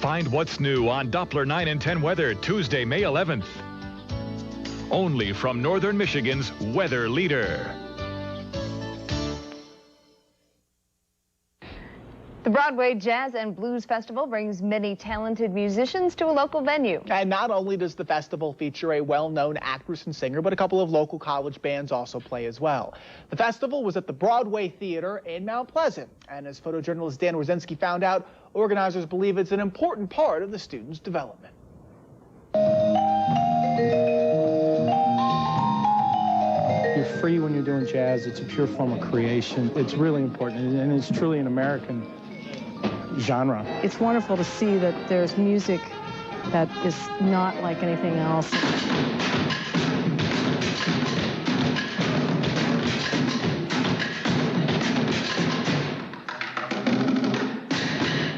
Find what's new on Doppler 9 and 10 weather Tuesday, May 11th. Only from Northern Michigan's weather leader. The Broadway Jazz and Blues Festival brings many talented musicians to a local venue. And not only does the festival feature a well-known actress and singer, but a couple of local college bands also play as well. The festival was at the Broadway Theater in Mount Pleasant. And as photojournalist Dan Wrzynski found out, organizers believe it's an important part of the students' development. You're free when you're doing jazz. It's a pure form of creation. It's really important, and it's truly an American genre. It's wonderful to see that there's music that is not like anything else.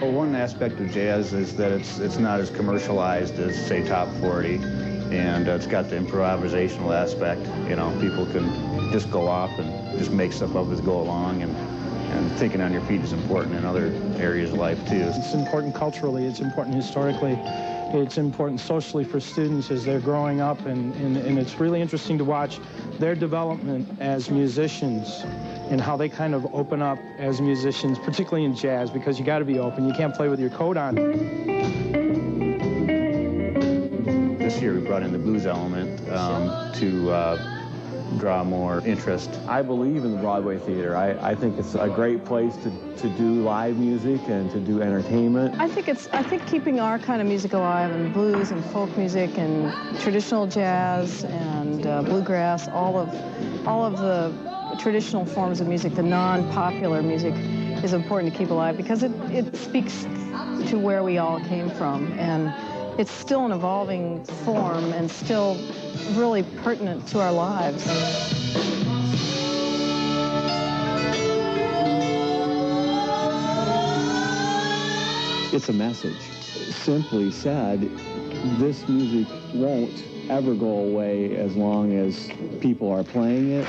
Well, one aspect of jazz is that it's not as commercialized as, say, Top 40, and it's got the improvisational aspect. You know, people can just go off and just make stuff up as go along, and thinking on your feet is important in other areas of life, too. It's important culturally, it's important historically, it's important socially for students as they're growing up, and it's really interesting to watch their development as musicians and how they kind of open up as musicians, particularly in jazz, because you got to be open. You can't play with your coat on. This year we brought in the blues element to draw more interest. I believe in the Broadway Theater. I think it's a great place to do live music and to do entertainment. I think keeping our kind of music alive, and blues and folk music and traditional jazz and bluegrass, all of the traditional forms of music, the non-popular music, is important to keep alive because it speaks to where we all came from, and it's still an evolving form and still really pertinent to our lives. It's a message. Simply said, this music won't ever go away as long as people are playing it.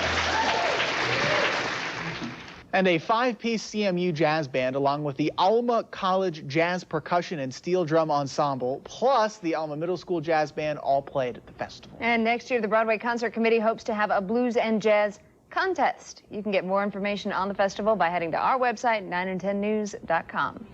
And a 5-piece CMU jazz band, along with the Alma College Jazz Percussion and Steel Drum Ensemble, plus the Alma Middle School Jazz Band, all played at the festival. And next year, the Broadway Concert Committee hopes to have a blues and jazz contest. You can get more information on the festival by heading to our website, 9and10news.com.